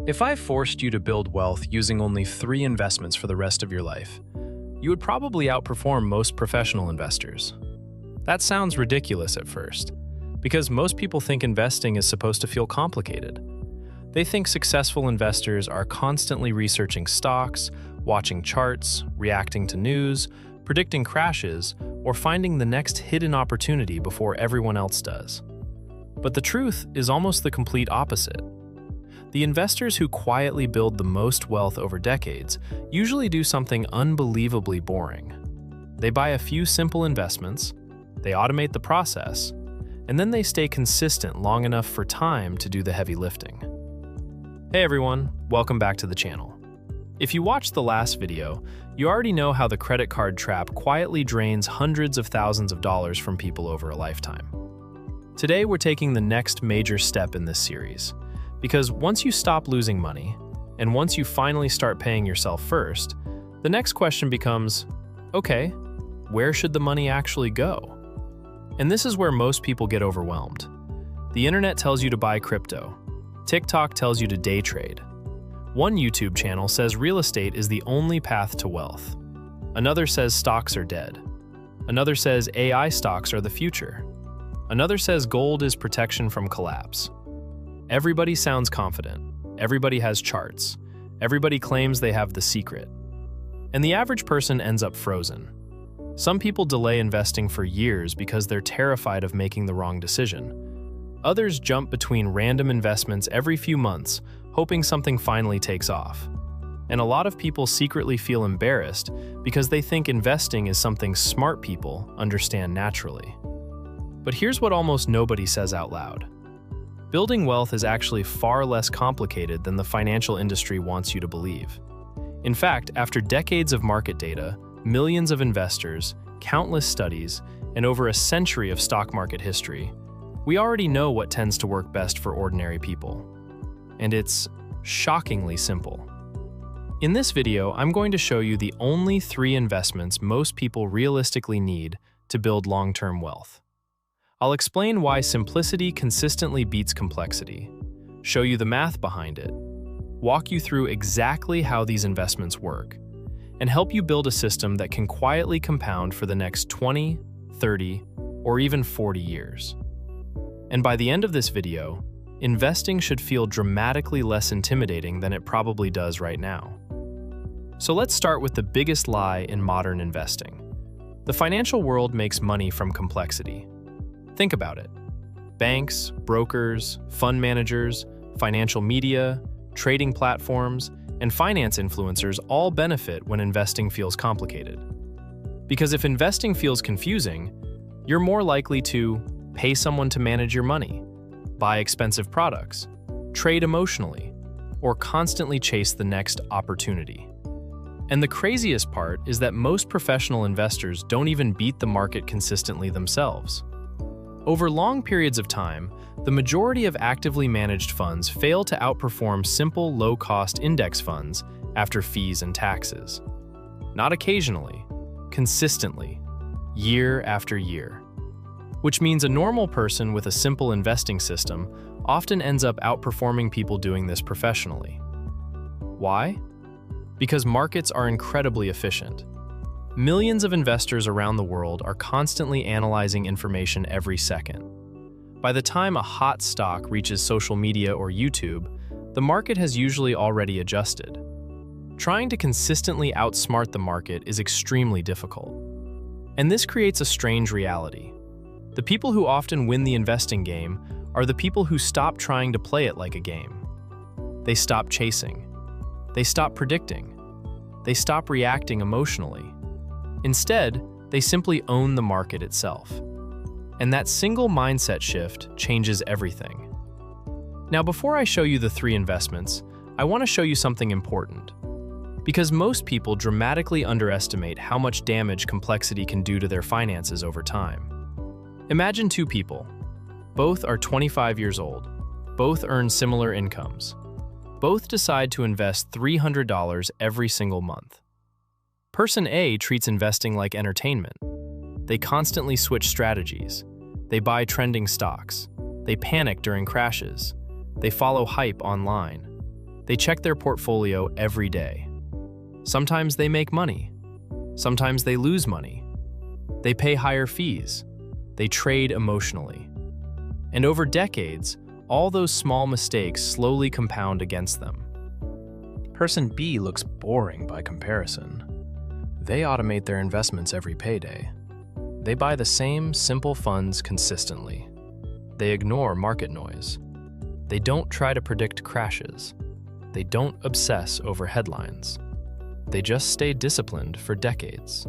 If I forced you to build wealth using only 3 investments for the rest of your life, you would probably outperform most professional investors. That sounds ridiculous at first, because most people think investing is supposed to feel complicated. They think successful investors are constantly researching stocks, watching charts, reacting to news, predicting crashes, or finding the next hidden opportunity before everyone else does. But the truth is almost the complete opposite. The investors who quietly build the most wealth over decades usually do something unbelievably boring. They buy a few simple investments, they automate the process, and then they stay consistent long enough for time to do the heavy lifting. Hey everyone, welcome back to the channel. If you watched the last video, you already know how the credit card trap quietly drains hundreds of thousands of dollars from people over a lifetime. Today we're taking the next major step in this series. Because once you stop losing money, and once you finally start paying yourself first, the next question becomes, okay, where should the money actually go? And this is where most people get overwhelmed. The internet tells you to buy crypto. TikTok tells you to day trade. One YouTube channel says real estate is the only path to wealth. Another says stocks are dead. Another says AI stocks are the future. Another says gold is protection from collapse. Everybody sounds confident. Everybody has charts. Everybody claims they have the secret. And the average person ends up frozen. Some people delay investing for years because they're terrified of making the wrong decision. Others jump between random investments every few months, hoping something finally takes off. And a lot of people secretly feel embarrassed because they think investing is something smart people understand naturally. But here's what almost nobody says out loud. Building wealth is actually far less complicated than the financial industry wants you to believe. In fact, after decades of market data, millions of investors, countless studies, and over a century of stock market history, we already know what tends to work best for ordinary people. And it's shockingly simple. In this video, I'm going to show you the only 3 investments most people realistically need to build long-term wealth. I'll explain why simplicity consistently beats complexity, show you the math behind it, walk you through exactly how these investments work, and help you build a system that can quietly compound for the next 20, 30, or even 40 years. And by the end of this video, investing should feel dramatically less intimidating than it probably does right now. So let's start with the biggest lie in modern investing. The financial world makes money from complexity. Think about it. Banks, brokers, fund managers, financial media, trading platforms, and finance influencers all benefit when investing feels complicated. Because if investing feels confusing, you're more likely to pay someone to manage your money, buy expensive products, trade emotionally, or constantly chase the next opportunity. And the craziest part is that most professional investors don't even beat the market consistently themselves. Over long periods of time, the majority of actively managed funds fail to outperform simple, low-cost index funds after fees and taxes. Not occasionally, consistently, year after year. Which means a normal person with a simple investing system often ends up outperforming people doing this professionally. Why? Because markets are incredibly efficient. Millions of investors around the world are constantly analyzing information every second. By the time a hot stock reaches social media or YouTube, the market has usually already adjusted. Trying to consistently outsmart the market is extremely difficult. And this creates a strange reality. The people who often win the investing game are the people who stop trying to play it like a game. They stop chasing. They stop predicting. They stop reacting emotionally. Instead, they simply own the market itself. And that single mindset shift changes everything. Now, before I show you the 3 investments, I want to show you something important. Because most people dramatically underestimate how much damage complexity can do to their finances over time. Imagine 2 people. Both are 25 years old. Both earn similar incomes. Both decide to invest $300 every single month. Person A treats investing like entertainment. They constantly switch strategies. They buy trending stocks. They panic during crashes. They follow hype online. They check their portfolio every day. Sometimes they make money. Sometimes they lose money. They pay higher fees. They trade emotionally. And over decades, all those small mistakes slowly compound against them. Person B looks boring by comparison. They automate their investments every payday. They buy the same simple funds consistently. They ignore market noise. They don't try to predict crashes. They don't obsess over headlines. They just stay disciplined for decades.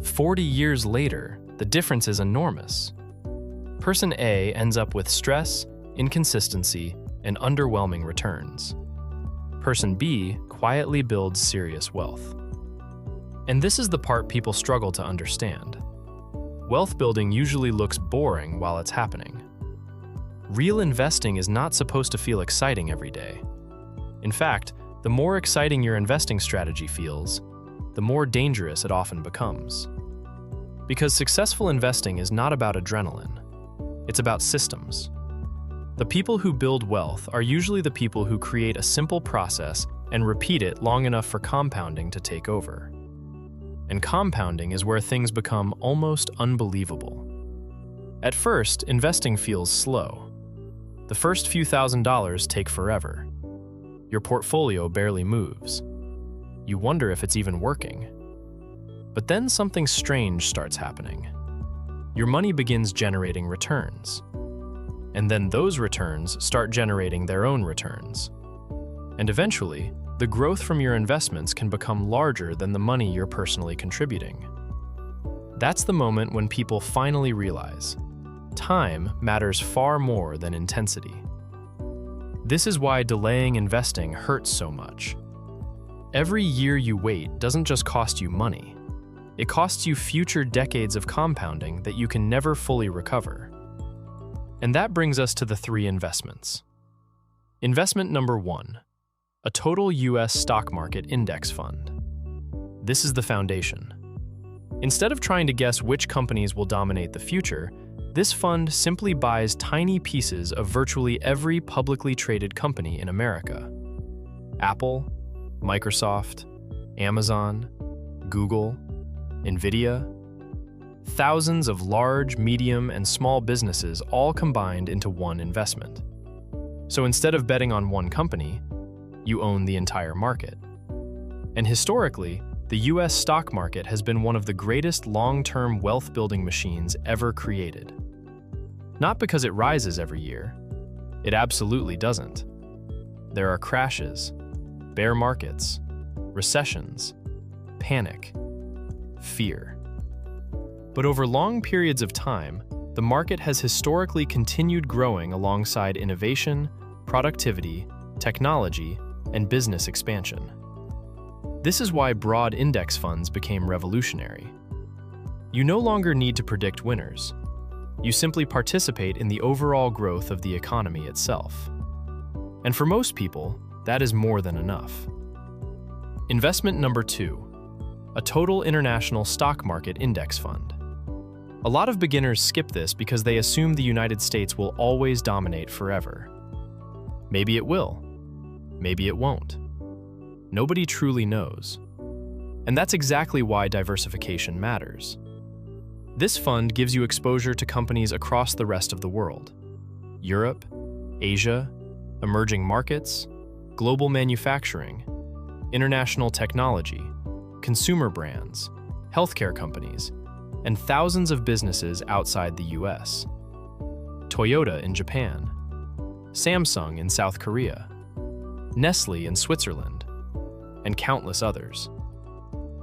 40 years later, the difference is enormous. Person A ends up with stress, inconsistency, and underwhelming returns. Person B quietly builds serious wealth. And this is the part people struggle to understand. Wealth building usually looks boring while it's happening. Real investing is not supposed to feel exciting every day. In fact, the more exciting your investing strategy feels, the more dangerous it often becomes. Because successful investing is not about adrenaline. It's about systems. The people who build wealth are usually the people who create a simple process and repeat it long enough for compounding to take over. And compounding is where things become almost unbelievable. At first, investing feels slow. The first few $1,000s take forever. Your portfolio barely moves. You wonder if it's even working. But then something strange starts happening. Your money begins generating returns. And then those returns start generating their own returns. And eventually, the growth from your investments can become larger than the money you're personally contributing. That's the moment when people finally realize time matters far more than intensity. This is why delaying investing hurts so much. Every year you wait doesn't just cost you money. It costs you future decades of compounding that you can never fully recover. And that brings us to the 3 investments. Investment number 1, a total U.S. stock market index fund. This is the foundation. Instead of trying to guess which companies will dominate the future, this fund simply buys tiny pieces of virtually every publicly traded company in America. Apple, Microsoft, Amazon, Google, Nvidia, thousands of large, medium, and small businesses all combined into one investment. So instead of betting on one company, you own the entire market. And historically, the US stock market has been one of the greatest long-term wealth-building machines ever created. Not because it rises every year. It absolutely doesn't. There are crashes, bear markets, recessions, panic, fear. But over long periods of time, the market has historically continued growing alongside innovation, productivity, technology, and business expansion. This is why broad index funds became revolutionary. You no longer need to predict winners. You simply participate in the overall growth of the economy itself. And for most people, that is more than enough. Investment number 2, a total international stock market index fund. A lot of beginners skip this because they assume the United States will always dominate forever. Maybe it will. Maybe it won't. Nobody truly knows. And that's exactly why diversification matters. This fund gives you exposure to companies across the rest of the world: Europe, Asia, emerging markets, global manufacturing, international technology, consumer brands, healthcare companies, and thousands of businesses outside the US. Toyota in Japan, Samsung in South Korea, Nestle in Switzerland, and countless others.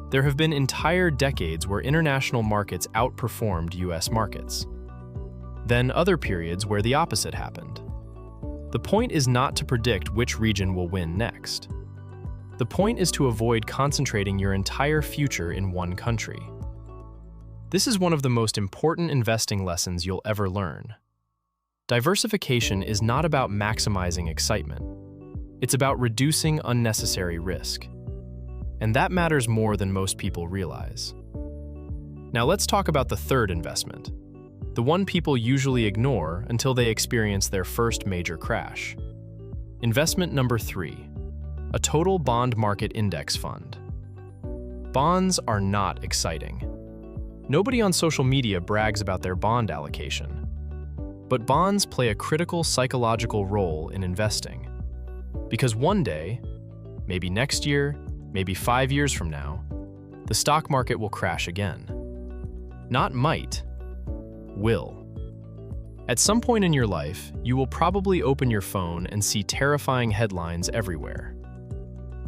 There have been entire decades where international markets outperformed US markets. Then other periods where the opposite happened. The point is not to predict which region will win next. The point is to avoid concentrating your entire future in one country. This is one of the most important investing lessons you'll ever learn. Diversification is not about maximizing excitement. It's about reducing unnecessary risk. And that matters more than most people realize. Now let's talk about the 3rd investment, the one people usually ignore until they experience their first major crash. Investment number 3, a total bond market index fund. Bonds are not exciting. Nobody on social media brags about their bond allocation. But bonds play a critical psychological role in investing. Because one day, maybe next year, maybe 5 years from now, the stock market will crash again. Not might, will. At some point in your life, you will probably open your phone and see terrifying headlines everywhere.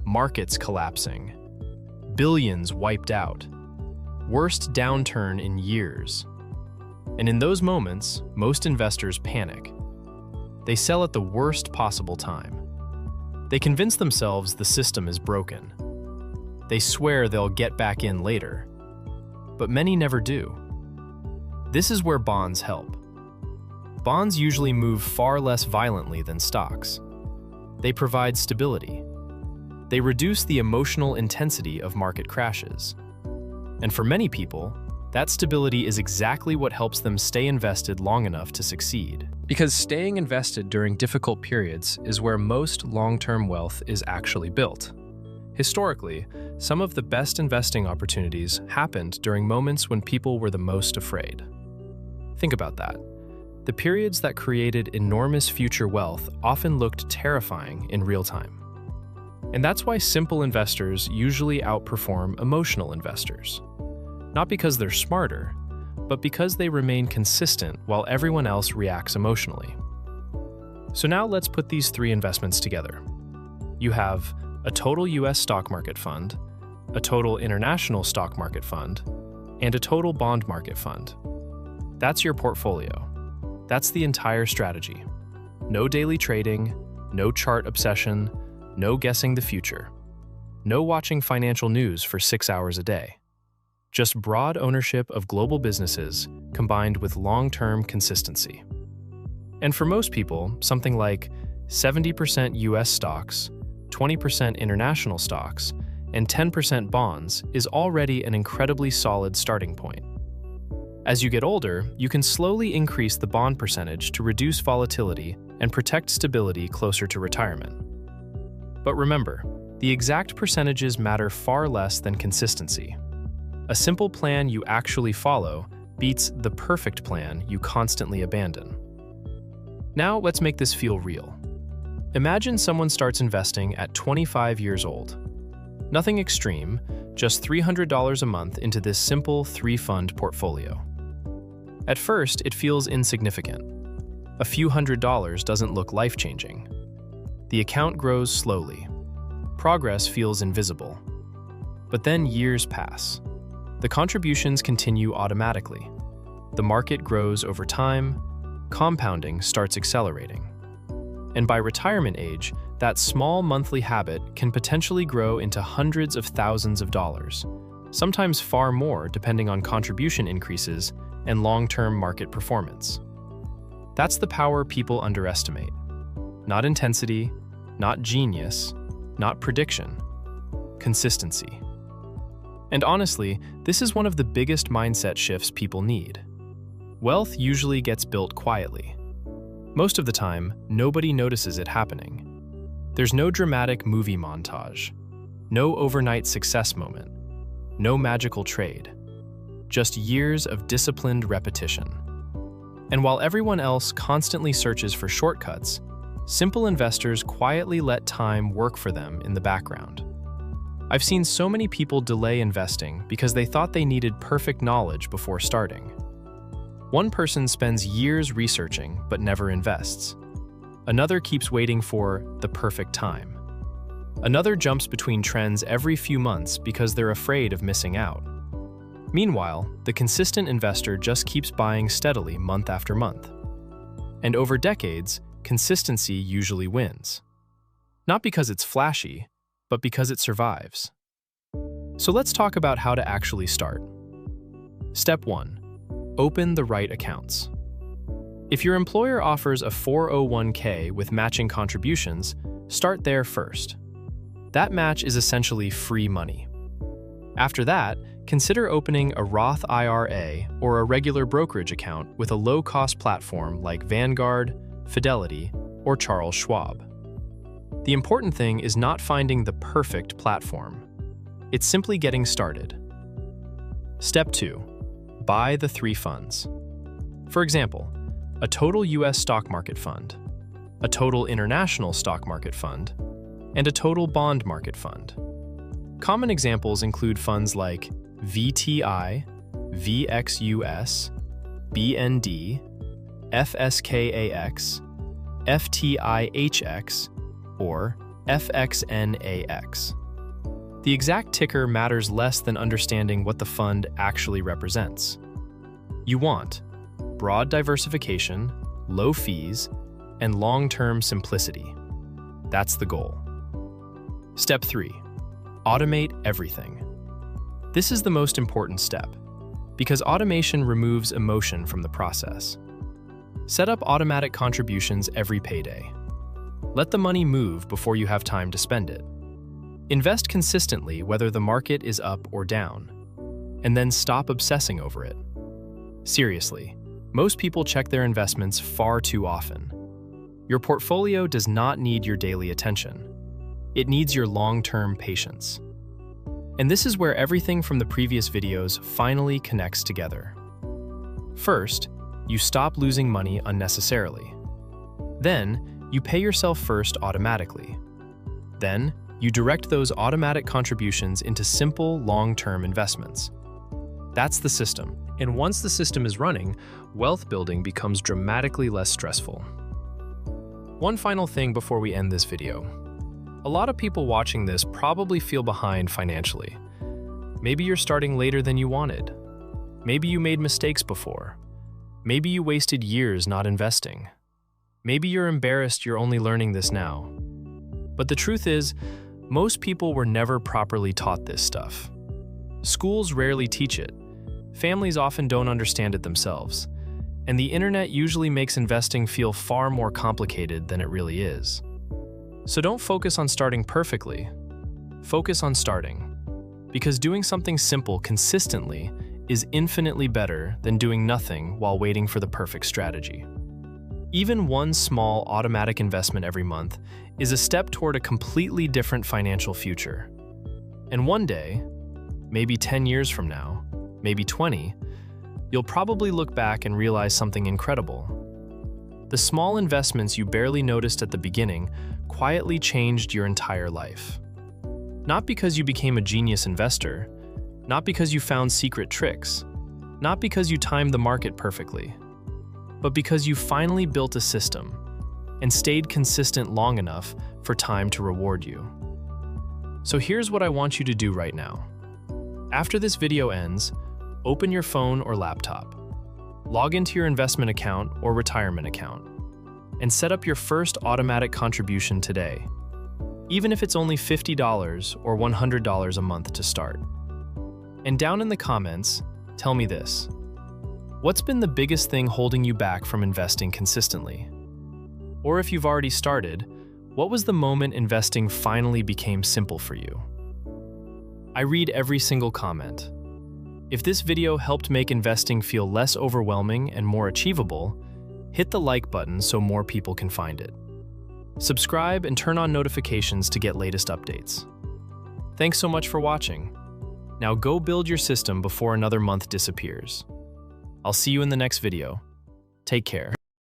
Markets collapsing. Billions wiped out. Worst downturn in years. And in those moments, most investors panic. They sell at the worst possible time. They convince themselves the system is broken. They swear they'll get back in later. But many never do. This is where bonds help. Bonds usually move far less violently than stocks. They provide stability. They reduce the emotional intensity of market crashes. And for many people, that stability is exactly what helps them stay invested long enough to succeed. Because staying invested during difficult periods is where most long-term wealth is actually built. Historically, some of the best investing opportunities happened during moments when people were the most afraid. Think about that. The periods that created enormous future wealth often looked terrifying in real time. And that's why simple investors usually outperform emotional investors. Not because they're smarter, but because they remain consistent while everyone else reacts emotionally. So now let's put these 3 investments together. You have a total US stock market fund, a total international stock market fund, and a total bond market fund. That's your portfolio. That's the entire strategy. No daily trading, no chart obsession, no guessing the future. No watching financial news for 6 hours a day. Just broad ownership of global businesses combined with long-term consistency. And for most people, something like 70% US stocks, 20% international stocks, and 10% bonds is already an incredibly solid starting point. As you get older, you can slowly increase the bond percentage to reduce volatility and protect stability closer to retirement. But remember, the exact percentages matter far less than consistency. A simple plan you actually follow beats the perfect plan you constantly abandon. Now let's make this feel real. Imagine someone starts investing at 25 years old. Nothing extreme, just $300 a month into this simple 3-fund portfolio. At first, it feels insignificant. A few $100s doesn't look life-changing. The account grows slowly. Progress feels invisible. But then years pass. The contributions continue automatically. The market grows over time. Compounding starts accelerating. And by retirement age, that small monthly habit can potentially grow into hundreds of thousands of dollars, sometimes far more depending on contribution increases and long-term market performance. That's the power people underestimate. Not intensity, not genius, not prediction. Consistency. And honestly, this is one of the biggest mindset shifts people need. Wealth usually gets built quietly. Most of the time, nobody notices it happening. There's no dramatic movie montage, no overnight success moment, no magical trade, just years of disciplined repetition. And while everyone else constantly searches for shortcuts, simple investors quietly let time work for them in the background. I've seen so many people delay investing because they thought they needed perfect knowledge before starting. One person spends years researching but never invests. Another keeps waiting for the perfect time. Another jumps between trends every few months because they're afraid of missing out. Meanwhile, the consistent investor just keeps buying steadily month after month. And over decades, consistency usually wins. Not because it's flashy, but because it survives. So let's talk about how to actually start. Step 1. Open the right accounts. If your employer offers a 401k with matching contributions, start there first. That match is essentially free money. After that, consider opening a Roth IRA or a regular brokerage account with a low-cost platform like Vanguard, Fidelity, or Charles Schwab. The important thing is not finding the perfect platform. It's simply getting started. Step 2. Buy the 3 funds. For example, a total US stock market fund, a total international stock market fund, and a total bond market fund. Common examples include funds like VTI, VXUS, BND, FSKAX, FTIHX, or FXNAX. The exact ticker matters less than understanding what the fund actually represents. You want broad diversification, low fees, and long-term simplicity. That's the goal. Step 3. Automate everything. This is the most important step, because automation removes emotion from the process. Set up automatic contributions every payday. Let the money move before you have time to spend it. Invest consistently whether the market is up or down, and then stop obsessing over it. Seriously, most people check their investments far too often. Your portfolio does not need your daily attention. It needs your long-term patience. And this is where everything from the previous videos finally connects together. First, you stop losing money unnecessarily. Then, you pay yourself first automatically. Then, you direct those automatic contributions into simple, long-term investments. That's the system. And once the system is running, wealth building becomes dramatically less stressful. One final thing before we end this video. A lot of people watching this probably feel behind financially. Maybe you're starting later than you wanted. Maybe you made mistakes before. Maybe you wasted years not investing. Maybe you're embarrassed you're only learning this now. But the truth is, most people were never properly taught this stuff. Schools rarely teach it. Families often don't understand it themselves. And the internet usually makes investing feel far more complicated than it really is. So don't focus on starting perfectly. Focus on starting. Because doing something simple consistently is infinitely better than doing nothing while waiting for the perfect strategy. Even one small automatic investment every month is a step toward a completely different financial future. And one day, maybe 10 years from now, maybe 20, you'll probably look back and realize something incredible. The small investments you barely noticed at the beginning quietly changed your entire life. Not because you became a genius investor, not because you found secret tricks, not because you timed the market perfectly, but because you finally built a system and stayed consistent long enough for time to reward you. So here's what I want you to do right now. After this video ends, open your phone or laptop, log into your investment account or retirement account, and set up your first automatic contribution today, even if it's only $50 or $100 a month to start. And down in the comments, tell me this. What's been the biggest thing holding you back from investing consistently? Or if you've already started, what was the moment investing finally became simple for you? I read every single comment. If this video helped make investing feel less overwhelming and more achievable, hit the like button so more people can find it. Subscribe and turn on notifications to get latest updates. Thanks so much for watching. Now go build your system before another month disappears. I'll see you in the next video. Take care.